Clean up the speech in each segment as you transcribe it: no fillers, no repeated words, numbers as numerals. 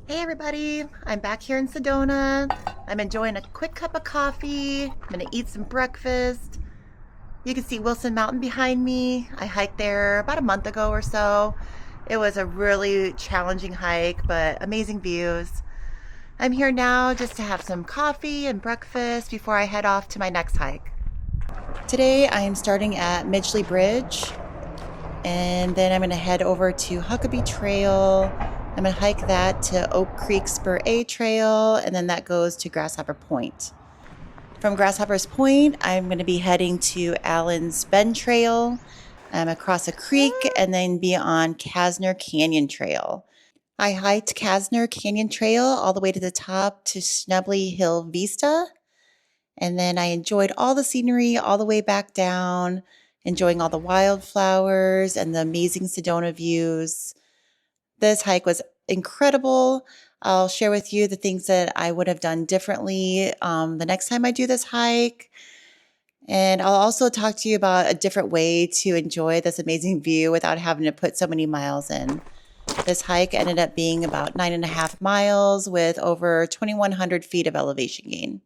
Hey everybody, I'm back here in Sedona. I'm enjoying a quick cup of coffee. I'm gonna eat some breakfast. You can see Wilson Mountain behind me. I hiked there about a month ago or so. It was a really challenging hike, but amazing views. I'm here now just to have some coffee and breakfast before I head off to my next hike. Today I am starting at Midgley Bridge, and then I'm gonna head over to Huckaby Trail. I'm going to hike that to Oak Creek Spur A Trail, and then that goes to Grasshopper Point. From Grasshopper's Point, I'm going to be heading to Allen's Bend Trail, across a creek, and then be on Casner Canyon Trail. I hiked Casner Canyon Trail all the way to the top to Schnebly Hill Vista, and then I enjoyed all the scenery all the way back down, enjoying all the wildflowers and the amazing Sedona views. This hike was incredible. I'll share with you the things that I would have done differently the next time I do this hike. And I'll also talk to you about a different way to enjoy this amazing view without having to put so many miles in. This hike ended up being about 9.5 miles with over 2,100 feet of elevation gain.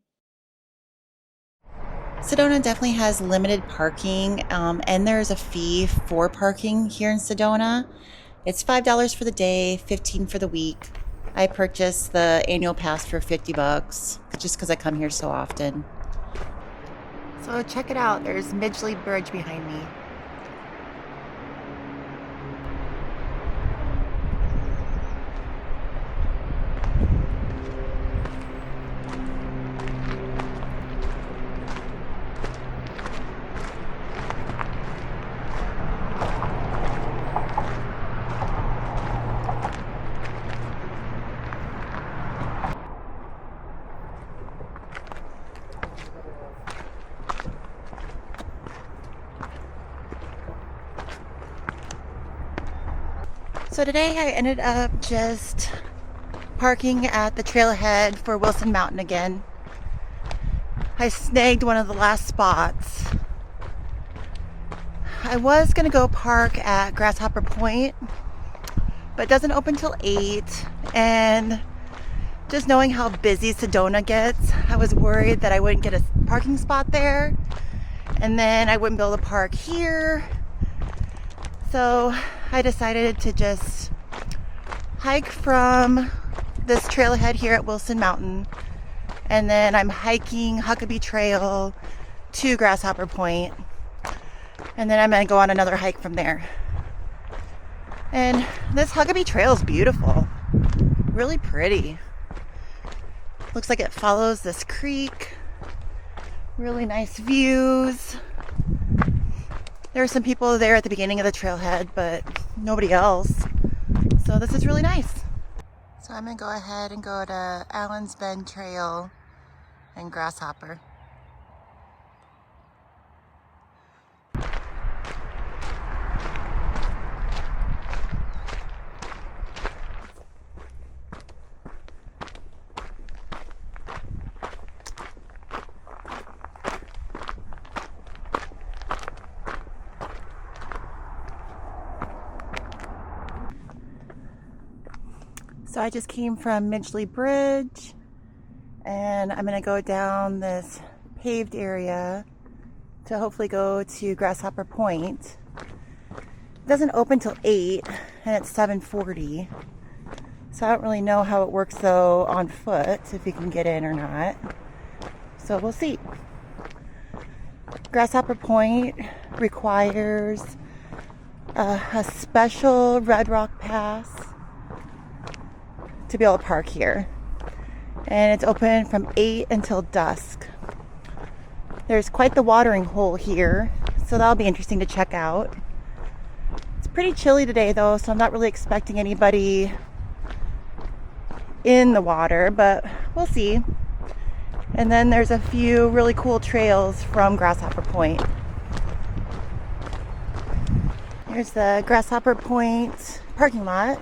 Sedona definitely has limited parking, and there's a fee for parking here in Sedona. It's $5 for the day, $15 for the week. I purchased the annual pass for $50 just because I come here so often. So check it out. There's Midgley Bridge behind me. So today I ended up just parking at the trailhead for Wilson Mountain again. I snagged one of the last spots. I was gonna go park at Grasshopper Point, but it doesn't open till 8, and just knowing how busy Sedona gets, I was worried that I wouldn't get a parking spot there, and then I wouldn't be able to park here. So I decided to just hike from this trailhead here at Wilson Mountain, and then I'm hiking Huckaby Trail to Grasshopper Point, and then I'm gonna go on another hike from there. And this Huckaby Trail is beautiful, really pretty. Looks like it follows this creek. Really nice views. There are some people there at the beginning of the trailhead, but nobody else. So this is really nice. So I'm gonna go ahead and go to Allen's Bend Trail and Grasshopper. So I just came from Midgley Bridge, and I'm gonna go down this paved area to hopefully go to Grasshopper Point. It doesn't open till 8, and it's 7:40. So I don't really know how it works though on foot, if you can get in or not. So we'll see. Grasshopper Point requires a special Red Rock Pass to be able to park here, and it's open from 8 until dusk. There's quite the watering hole here, so that'll be interesting to check out. It's pretty chilly today though, so I'm not really expecting anybody in the water, but we'll see. And then there's a few really cool trails from Grasshopper Point. Here's the Grasshopper Point parking lot.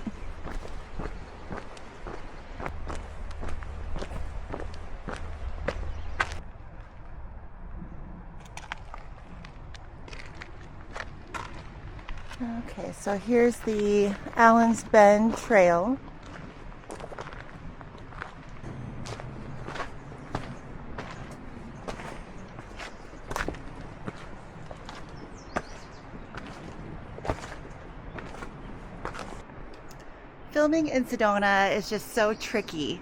Okay, so here's the Allen's Bend Trail. Filming in Sedona is just so tricky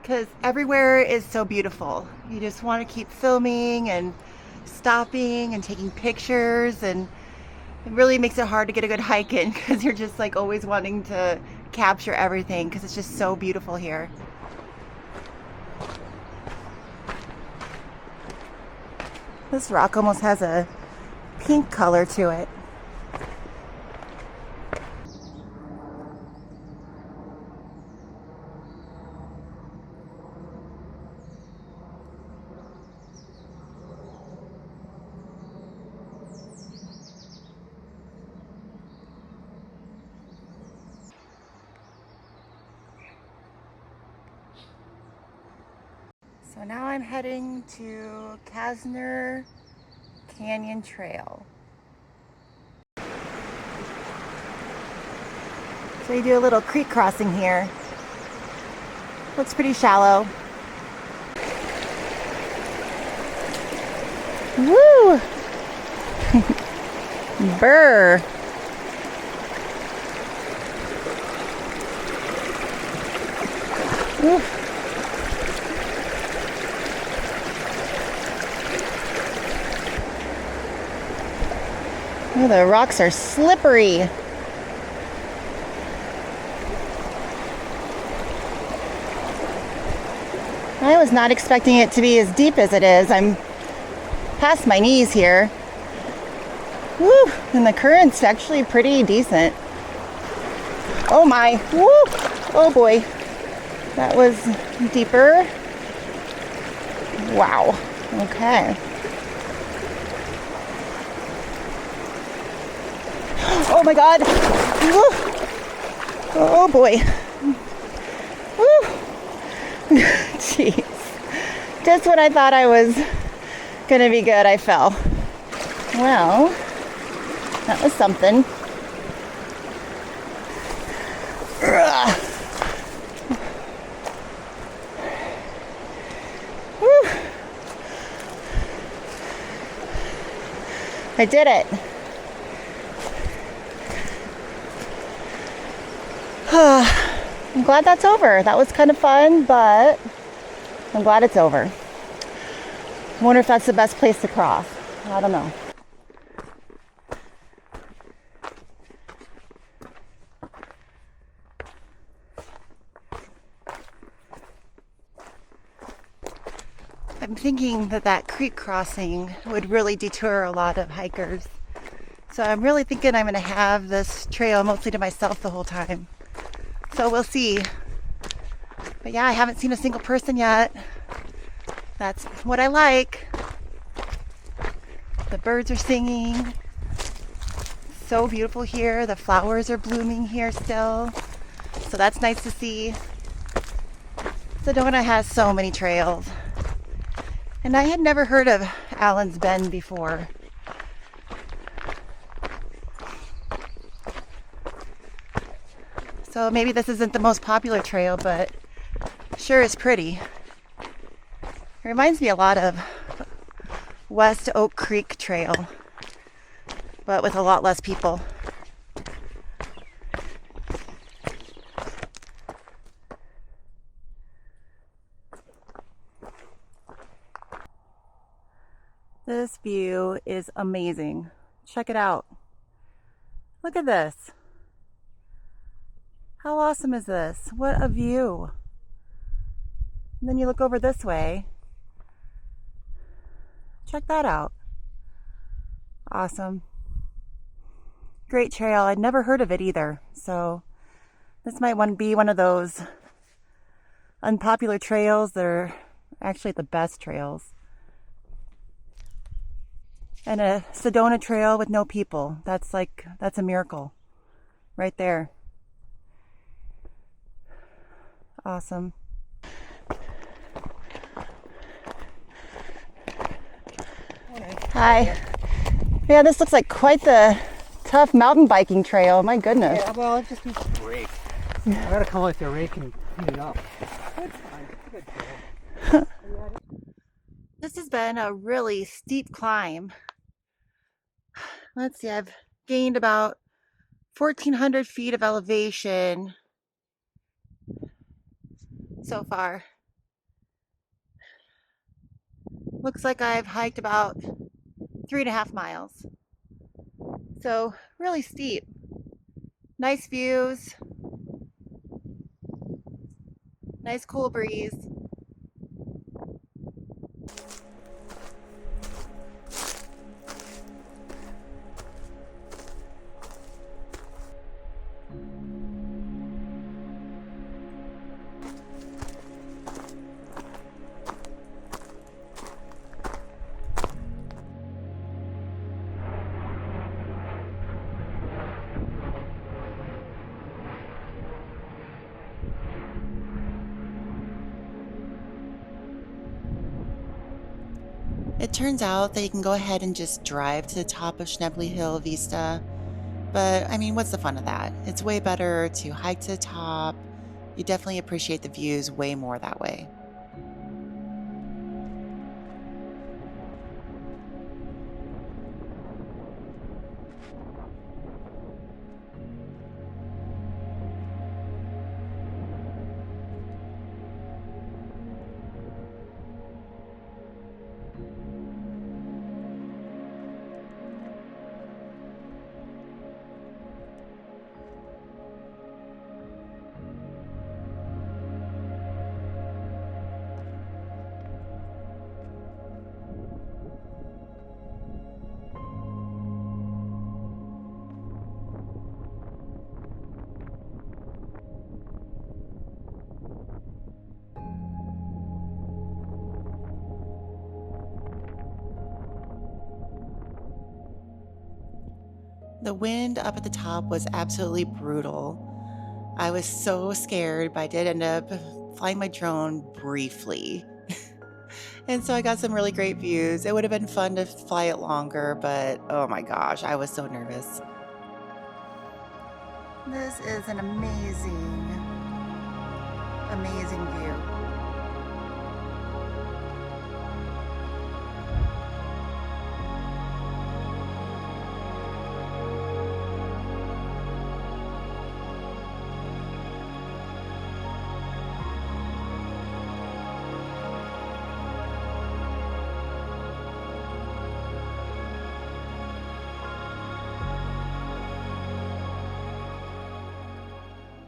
because everywhere is so beautiful. You just want to keep filming and stopping and taking pictures, and it really makes it hard to get a good hike in because you're just like always wanting to capture everything because it's just so beautiful here. This rock almost has a pink color to it. So now I'm heading to Casner Canyon Trail. So you do a little creek crossing here. Looks pretty shallow. Woo! Burr. Oof. Oh, the rocks are slippery. I was not expecting it to be as deep as it is. I'm past my knees here. Woo! And the current's actually pretty decent. Oh my! Woo! Oh boy. That was deeper. Wow. Okay. Oh my God. Woo. Oh boy. Woo. Jeez. Just when I thought I was gonna be good, I fell. Well, that was something. Woo. I did it. I'm glad that's over. That was kind of fun, but I'm glad it's over. I wonder if that's the best place to cross. I don't know. I'm thinking that that creek crossing would really deter a lot of hikers. So I'm really thinking I'm going to have this trail mostly to myself the whole time. So we'll see. But yeah, I haven't seen a single person yet. That's what I like. The birds are singing. So beautiful here. The flowers are blooming here still. So that's nice to see. Sedona has so many trails. And I had never heard of Allen's Bend before. So maybe this isn't the most popular trail, but sure is pretty. It reminds me a lot of West Oak Creek Trail, but with a lot less people. This view is amazing. Check it out. Look at this. How awesome is this? What a view. And then you look over this way. Check that out. Awesome. Great trail. I'd never heard of it either. So this might be one of those unpopular trails that are actually the best trails. And a Sedona trail with no people. That's a miracle right there. Awesome. Hi. Yeah, this looks like quite the tough mountain biking trail. My goodness. Yeah, well, it just needs a break. I gotta come with the rake and clean it up. It's fine. It's a good trail. This has been a really steep climb. Let's see, I've gained about 1,400 feet of elevation so far. Looks like I've hiked about 3.5 miles. So really steep. Nice views. Nice cool breeze. It turns out that you can go ahead and just drive to the top of Schnebly Hill vista. But I mean, what's the fun of that? It's way better to hike to the top. You definitely appreciate the views way more that way. The wind up at the top was absolutely brutal. I was so scared, but I did end up flying my drone briefly. And so I got some really great views. It would have been fun to fly it longer, but oh my gosh, I was so nervous. This is an amazing, amazing view.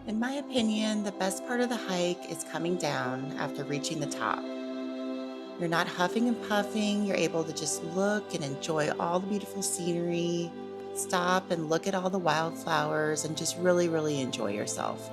In my opinion, the best part of the hike is coming down after reaching the top. You're not huffing and puffing, you're able to just look and enjoy all the beautiful scenery, stop and look at all the wildflowers, and just really, really enjoy yourself.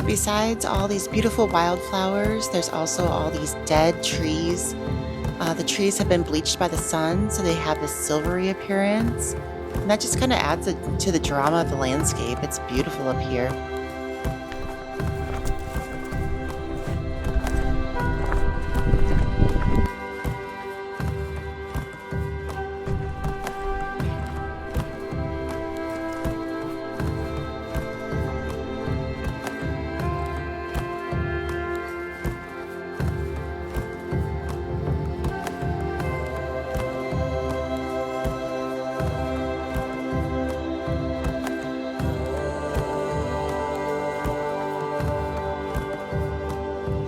Besides all these beautiful wildflowers, there's also all these dead trees. The trees have been bleached by the sun, so they have this silvery appearance. And that just kind of adds to the drama of the landscape. It's beautiful up here.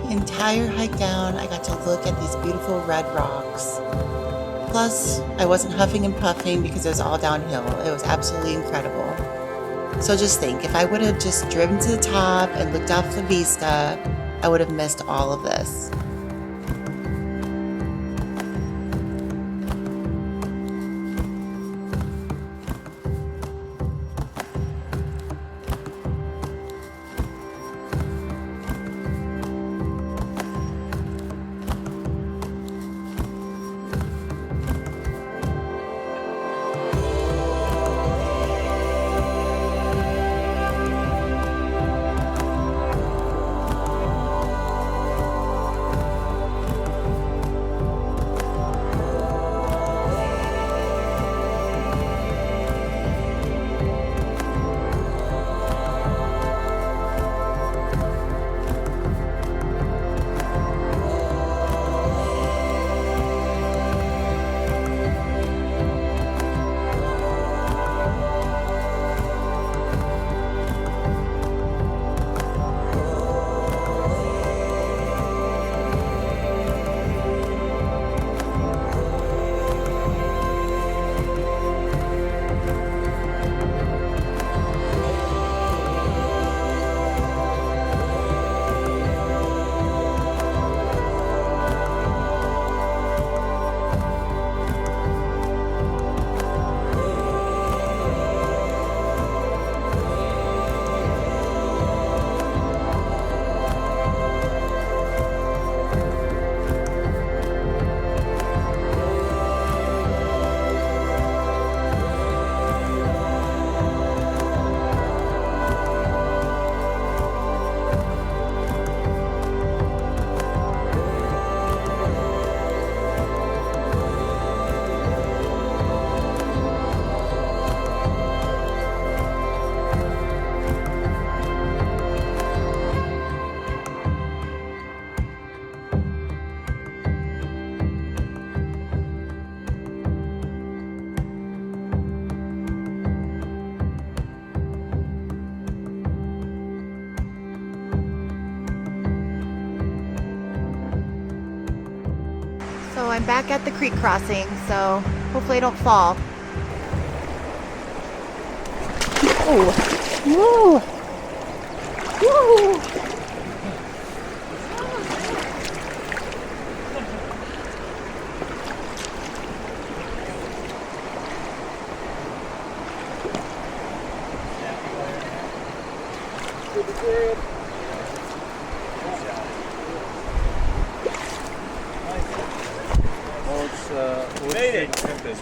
Entire hike down, I got to look at these beautiful red rocks. Plus, I wasn't huffing and puffing because it was all downhill. It was absolutely incredible. So just think, if I would have just driven to the top and looked off the vista, I would have missed all of this. So I'm back at the creek crossing, so hopefully I don't fall. Oh, woo! Woo!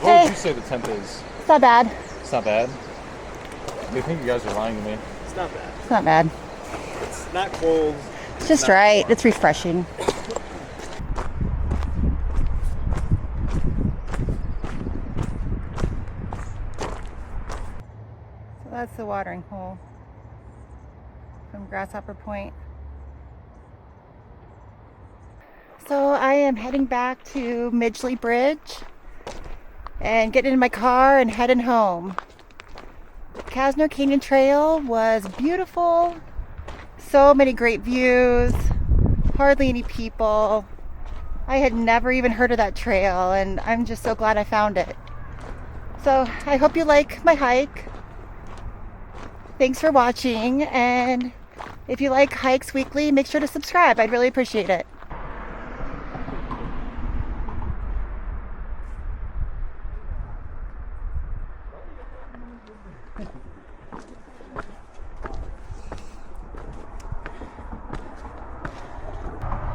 What would you say the temp is? It's not bad. It's not bad. I think you guys are lying to me. It's not bad. It's not bad. It's not cold. It's just right. It's refreshing. So that's the watering hole from Grasshopper Point. So I am heading back to Midgley Bridge and getting in my car and heading home. Casner Canyon Trail was beautiful. So many great views. Hardly any people. I had never even heard of that trail, and I'm just so glad I found it. So I hope you like my hike. Thanks for watching, and if you like hikes weekly, make sure to subscribe. I'd really appreciate it.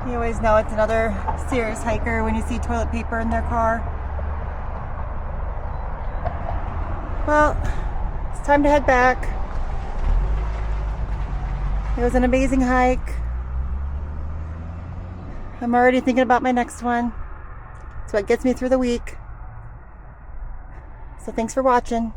You always know it's another serious hiker when you see toilet paper in their car. Well, it's time to head back. It was an amazing hike. I'm already thinking about my next one. It's what gets me through the week. So thanks for watching.